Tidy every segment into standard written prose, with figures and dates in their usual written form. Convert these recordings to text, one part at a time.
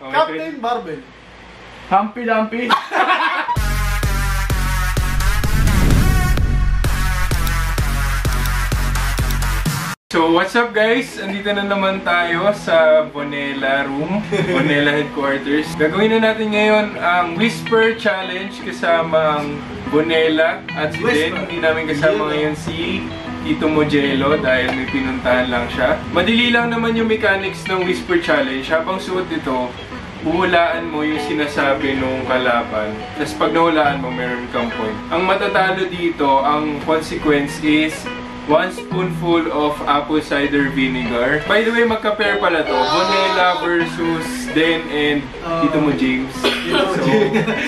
Okay, Captain Barbell. Humpy Dumpy. So what's up guys? Andito na naman tayo sa Bonella Room, Bonella Headquarters. Gagawin na natin ngayon ang Whisper Challenge kasama ang Bonella at si Den. Hindi namin kasama ngayon si Tito Mojelo dahil may pinuntahan lang siya. Madali lang naman yung mechanics ng Whisper Challenge. Habang suot ito, huhulaan mo yung sinasabi nung kalaban. Tapos pag nahulaan mo, meron kang point. Ang matatalo dito, ang consequence is 1 spoonful of apple cider vinegar. By the way, magka-pair pala to. Bonella versus Den and Tito Mo James. So,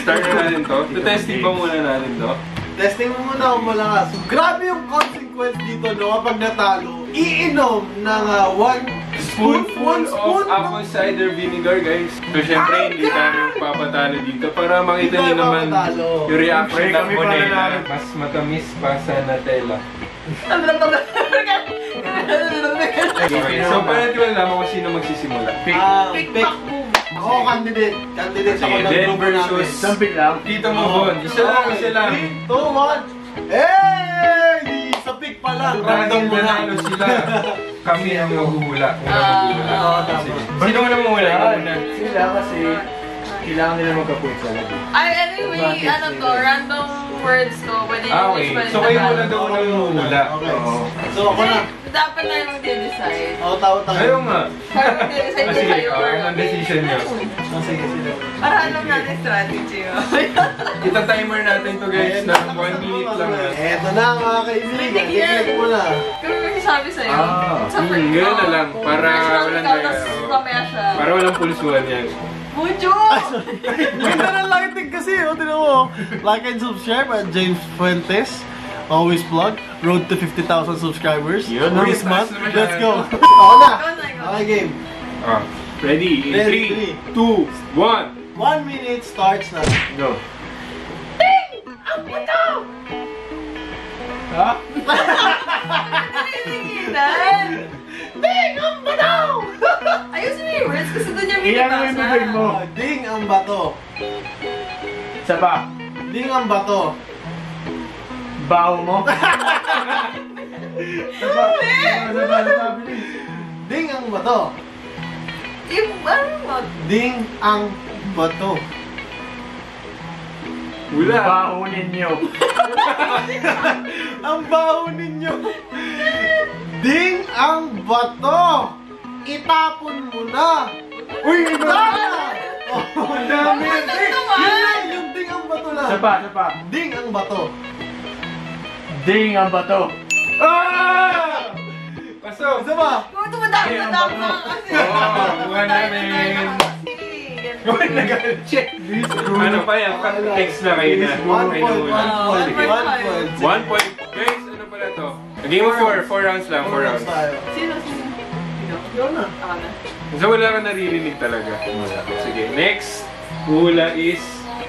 start na natin to. Testing pa muna natin to. Testing mo muna kung malakas. So, grabe yung consequence dito, no? Kapag natalo, iinom ng 1 spoonful of apple cider vinegar, guys. So, syempre, hindi tayo papatalo dito para makita niyo naman yung reaction ng Bonella. Mas matamis pa sa Nutella. Okay, so para di malaman kung sino magsisimula. Pick. Ako, candidate. Candidate ako ng Den grupo namin. versus Sampit lang. Tito Mo Bon. Isa lang. 3, 2, 1. Hey! Sa pick pa lang. Random mo na. Nanalo sila. Kami ang maghuhula. Sino mo na mahula? Ikaw muna. Sila kasi kailangan nila magka-point sa lagi. Ay, anyway, ano to, random words to. Pwede yung Okay, so kayo muna daw na mahula. Okay. So ako na. Dapat na yung mag-decide. Ako tao tayo. Ayaw nga. Kaya mag-decide Sige, kayo or ang decision nyo. Sige, sila. para alam natin strategy. Ita-timer natin to guys na 1 minute lang. Eto na mga kaibigan. Click mo na. Kung may magsasabi sa'yo, sa first Ganun na lang. Para walang daya. Mamaya siya. Para walang pulsuhan yan. Mucho! Ganda ng lighting kasi, tinan mo. Like and subscribe at James Fuentes. Always plug. Road to 50,000 subscribers. This month. Let's go. Ako na. Okay, game. Ready? In Ready, 3, 2, 1. 1 minute starts na. Go. Ha? Nililigitan! Ding! Ang bato! Ayusin mo yung words kasi doon niya Iyan mo yung bibig mo. Ding ang bato. Isa pa. Ding ang bato. Baho mo. Isa pa. Bilis. Ding ang bato. Yung, ano mo? Ding ang bato. Wala. Baho ninyo. Ang baho ninyo. Ding ang bato. Itapon mo na. Uy, iba. Oh, ang dami. Ang ganda naman. Yun lang, yung ding ang bato lang. Isa pa. Ding ang bato. Ding ang bato. Ah! Pasok. Isa ba? Kung tumadami na kasi. Buwan namin. Buwan na ganun. Check. Ano pa yan? Text na kayo na. 1 point. 1 point. Guys, ano pala to? A game of 4. 4 rounds lang. 4 rounds. Sino? Yun na. Ako na. So wala ka naririnig talaga. Sige, next. Hula is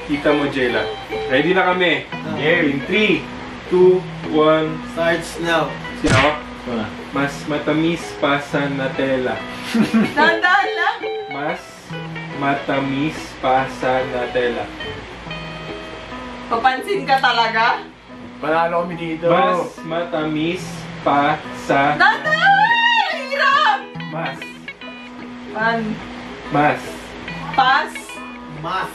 Tita Mojela. Ready na kami. In 3, 2, 1. Starts now. Sino? Mas matamis pa sa Nutella. Dahan-dahan lang. Mas matamis pa sa Nutella. Papansin ka talaga? Panalo kami dito. Mas matamis pa sa... Dahan-dahan! Hirap! Mas. Pas. Mas.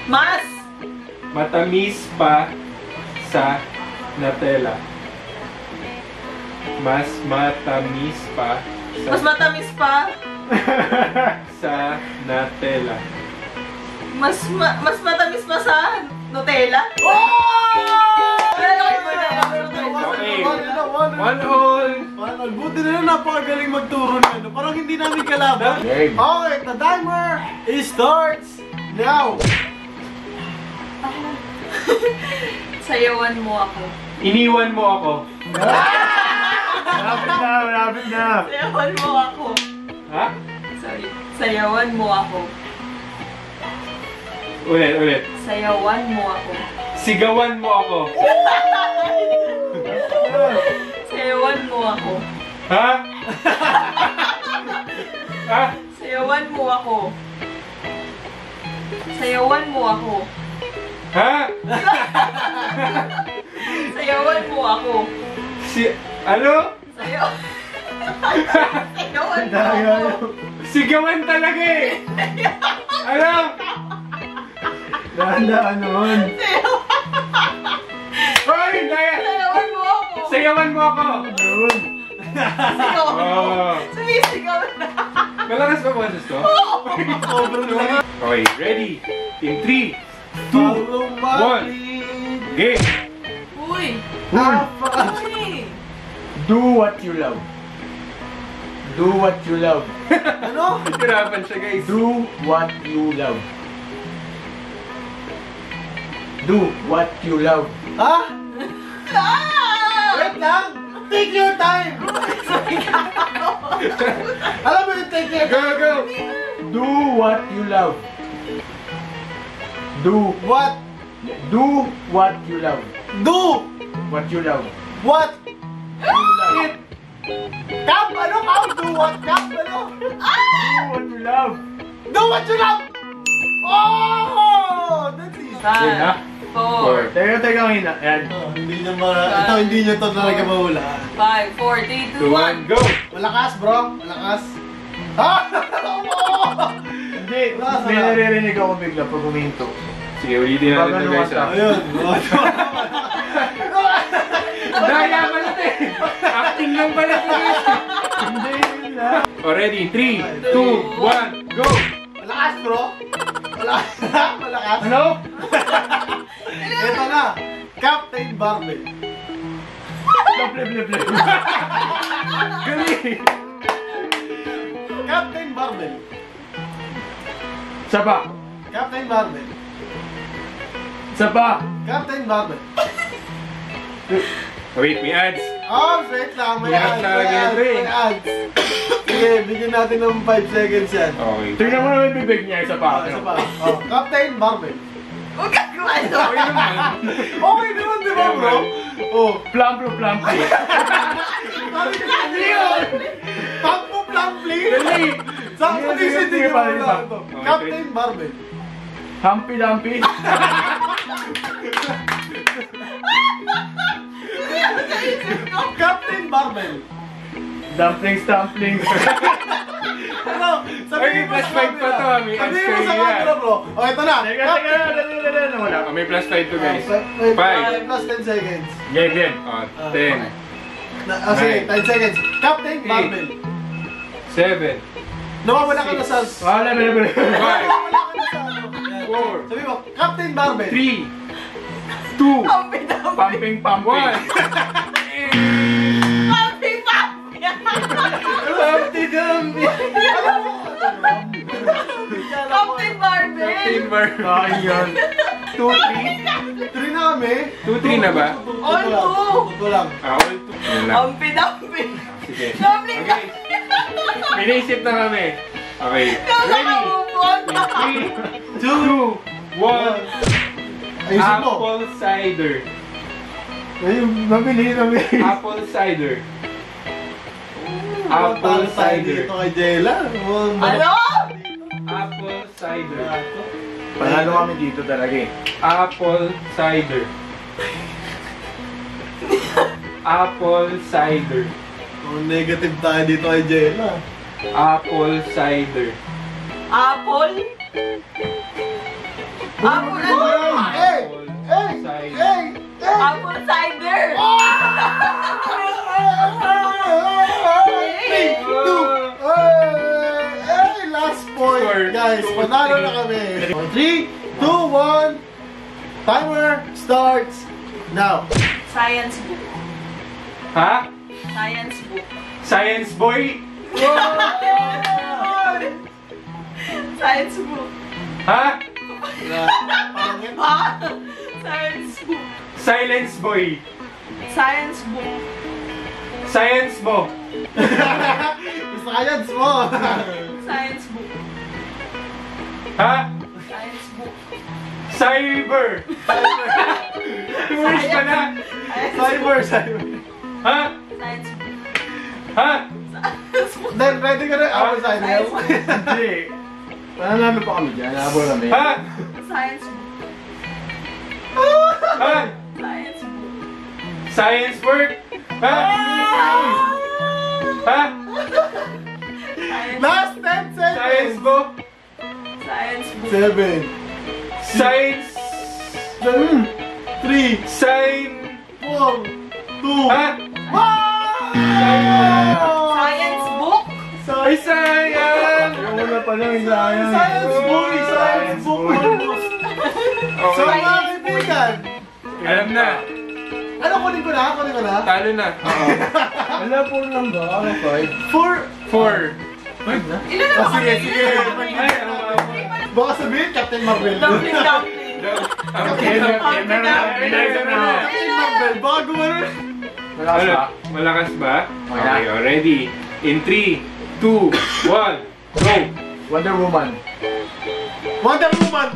Mas. Matamis pa sa Nutella. Mas matamis pa sa... Mas matamis pa. sa Nutella. Mas matamis pa sa Nutella. Okay. 1 all. Buti na lang napakagaling magturo na. Parang hindi namin kalaban. Game. Okay, the timer starts now. Sayawan mo ako. Iniwan mo ako. Malapit na. Sayawan mo ako. Ha? Sorry. Sayawan mo ako. Ulit. Sayawan mo ako. Sigawan mo ako. Sayawan mo ako. Ha? Ha? Sayawan Sayawan mo ako. Sayawan mo ako. Ha? Sayawan mo ako. Ano? Sayawan mo ako. Sigawan talaga eh! Ano? Dahan-dahan naman. Hoy! Daya! Sayawan mo ako. Sayawan mo ako! Yun. Sayawan mo. Oh. Sumisigaw na. Malakas ba boses to? Sobrang lakas. Okay, ready? In 3, 2, Follow my one. lead. game! Uy. Uy. Do what you love. Do what you love. Ano? Hirapan siya guys. Do what you love. Do what you love. Ha? Ah! Wait lang! Take your time! Alam mo yung take your Go, time? go! Do what you love. Do What? what you love. Do! What you love. What? You love. Cap? Ano? Cap? Do what? Cap? Ano? Do what you love. Do what you love! Oh! That's easy. Yun na. 5, 4, Teka, hina. Ayan. Oh, hindi nyo ito, hindi nyo ito talaga mahula. 5, 4, 3, 2, 2, 1, go! Malakas, bro. Malakas. Ha? Oo! Hindi, may naririnig ako bigla pag huminto. Sige, ulitin natin ito guys. ah. Ayun. Daya pala ito eh! Acting lang pala ito guys. Hindi, yun na. O, ready? 3, 2, 1, go! Malakas, bro. Malakas. Malakas. Ano? Ito na. Captain Barbell. Ble. Galing! Captain Barbell. Isa pa. Captain Barbell. Isa pa. Captain Barbell. Wait, may ads. Oh, wait lang. May Hirap ads. talaga May ads. ito eh. May ads. Sige, bigyan natin ng 5 seconds yan. Okay. Tingnan mo naman yung bibig niya. Isa pa. Isa pa. Oh, Captain Barbell. Huwag ka kumano. Okay naman. Okay naman, di ba, bro? Oh. Plumpy. Sabi ko sa yun! Tampo Plumply! Dali! Saan ko Sige, din sige, pare, wala pa. ito? Okay, Captain Barbell. Humpy Dumpy. Captain Barbell. Dumplings. Ano? Ay, plus 5 pa to, may ads Sabihin mo sa kayo yan. camera, bro. O, ito na. Teka, nawala. Oh, may plus 5 to guys. 5 5. plus 10 seconds. Game. Oh, 10. Sige, Nine. 10 seconds. Captain Barbell. 7. Nawawala ka na sa... Wala. Nawawala ka na sa ano. Yan. 4. Sabi mo, Captain Barbell. 3. 2. Pumping. 1. Humpty Dumpty. Captain Barbell. Captain Bar. Ayun. 2, 3. 3 na kami. 2-3 na ba? All two. Ito lang. All 2. Yun lang. Humpy-dumpy. Sige. Dumpling ka. Okay. May naisip na kami. Okay. Ready? Nakakamupon. 3, 2, 1. Ayusin mo. Apple cider. Ayun, mabili. Apple cider. Talo Apple tayo cider. dito kay Jella. Ano? Apple cider. Panalo kami dito talaga eh. Apple cider. Apple cider. Oh, negative tayo dito kay Jella. Apple cider. Apple? Apple ano? Hey! Hey! cider. Hey! Hey! Apple cider! Three, two, hey! Last point, Score. guys. Panalo na kami. 3, 2, 1. Timer starts now. Science book. Ha? Science book. Science boy? Science book. Ha? Pangit. Science book. Silence boy. Science book. Science mo. Science mo. Science book. Ha? Science book. Cyber. Tumalis ka na. Cyber. Ha? Science book. Ha? Then, ready ka na ako sa inyo? Hindi. Nanalo pa kami dyan. Nabol kami. Ha? Science book. Ha? Science book. Science work? Ha? Ha? Last 10 seconds! Science book? Science book. 7, Science? 3, Sign? 4, 2, Ha? Science book. Ay, sayang! Yung una pa lang, sayang. Science book! Science book! So, Okay. mga kaibigan, Alam na. ano kunin ko na? Kunin ko na? Talo na. Wala po lang ba? Ano, 5? 4. 5 na? Ilan na ba Sige, kami? sige. Ay, ano ba? Baka sabihin, Captain Marvel. Dumpling, dumpling. Okay, Meron na. Captain Marvel, baka gumano. Malakas ba? Malakas ba? Okay. Okay, ready. In 3, 2, 1, go! Wonder Woman. Wonder Woman!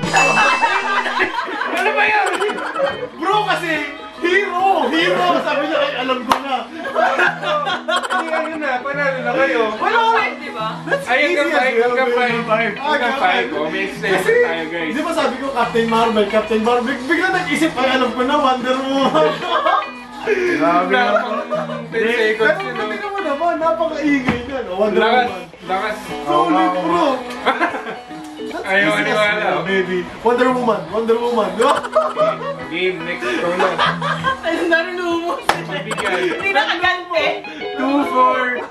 Ano ba yan? Bro, kasi hero! Hero! Sabi niya, ay, alam ko na. Ay, ano na, panalo na kayo. Wala! Five, di ba? That's Ay, easy hanggang 5, hanggang 5. Hanggang 5, oh, may extension Kasi, tayo, guys. di ba sabi ko Captain Marvel, Captain Marvel, bigla nag-isip, ay, alam ko na, Wonder Woman. Grabe Wala na. pang 10 seconds, Pero you know. tingnan mo naman, napakaingay niyan. Oh, Wonder Lakas, Woman. lakas. Solid, bro. That's Ayaw easy as maniwala, well, oh. baby. Wonder Woman, Wonder Woman. Game, next ito na. Ay, narulumos. Magbigay. Hindi nakagante. 2-4.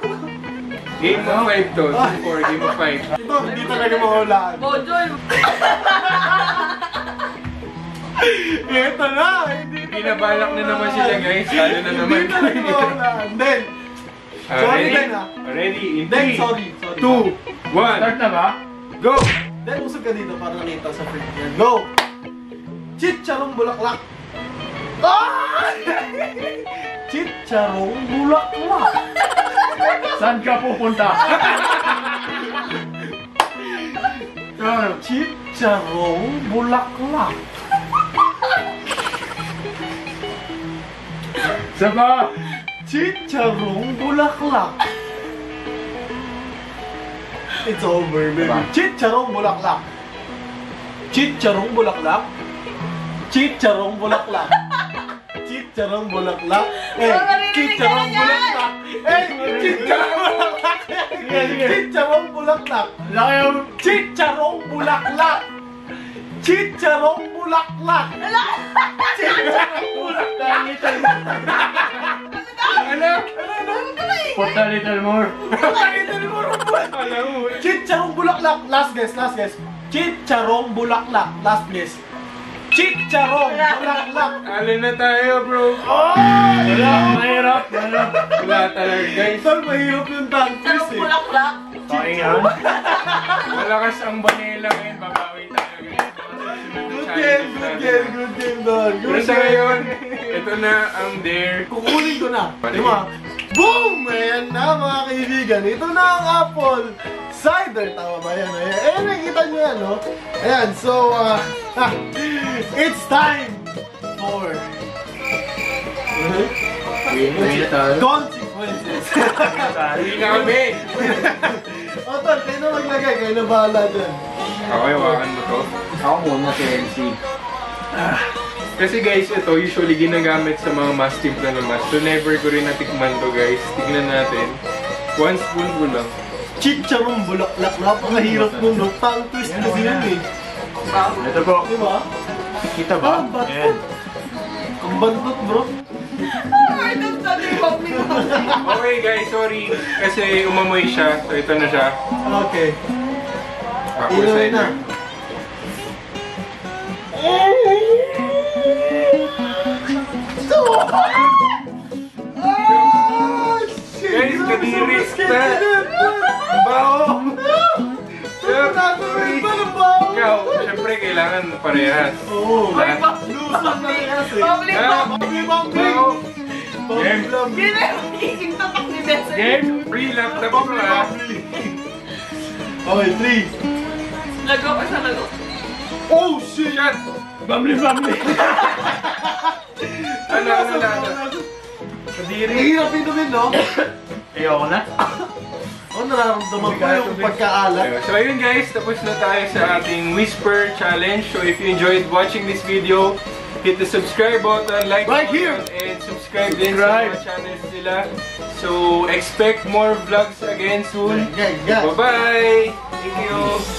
Game of 5 to. 2-4, game of 5. Ito, hindi talaga mahulaan. Bojol. Ito na, hindi Pinabalak na naman sila, guys. Lalo na naman. Hindi talaga mahulaan. Then, sorry Ready? then, ah. Ready? In Then, 3, sorry. 2, 1, Start na ba? go! Then, usog ka dito para nakita sa freak yan. Go! Chicharong bulaklak. Ah! Chicharong bulaklak. Saan ka pupunta? Chicharong bulaklak. Saba! Chicharong bulaklak. It's over, baby. Diba? Chicharong bulaklak. Chicharong bulaklak. Chicharong bulaklak. Chicharong bulaklak. Eh, chicharong bulaklak. Eh, chicharong bulaklak. Chicharong bulaklak. Laki Chicharong bulaklak. Chicharong bulaklak. Chicharong bulaklak. Ano? Put a little more. Alam mo. Chicharong bulaklak. Last guess, last guess. Chicharong bulaklak. Last guess. Chicharong bulaklak. Alin na tayo, bro. Wala, mahirap. Mahirap. Wala talaga, guys. Tol, mahirap yung tongue twist Sarong eh. bulaklak. Taking yan. Malakas ang banela ngayon. Babawi tayo, guys. Good game, good game, good game, Don. Pero sa ngayon, ito na ang dare. Kukunin ko na. Di ba? Boom! Ayan na mga kaibigan. Ito na ang apple cider. Tama ba yan? Ayan, nakikita nyo yan, no? Ayan, so, it's time for consequences. Hindi na kami. O, Tol, kayo na maglagay. Kayo na bahala dyan. Okay, hawakan mo to. Ako muna si MC. Kasi guys, ito usually ginagamit sa mga mas timpla na mas. So never ko rin natikman to, guys. Tignan natin. 1 spoonful lang. Chicharong bulaklak. Napakahirap nun, no? Tongue twist kasi yun eh. Ito po. Di ba? Kita ba? Ang batot. Ayan. Ang bandot, bro. Ay, dumpling, dumpling, dumpling. Okay guys, sorry. Kasi umamoy siya. So ito na siya. Okay. Apple Inuwi cider. na. Guys, kadiri na. Bao! Ikaw, syempre kailangan parehas. Oo. Lahat. Lusan na kasi. Dumpling, Ah, dumpling. Bao! Game. Hindi na yung magiging tatak ni Benson. Game! Free laptop ko ah. Okay, 3. Lago ka sa lago. Oh, shit! Shot! Bamli, bamli. Ano lasa? Kadiri. Nahihirap inumin, no? Ayoko na. Nararamdaman ko yung pagkaalat. So ayun guys, tapos na tayo sa ating Whisper Challenge. So if you enjoyed watching this video, hit the subscribe button, like right button, here, and subscribe din sa mga channels nila. So expect more vlogs again soon. Bye-bye! Thank you!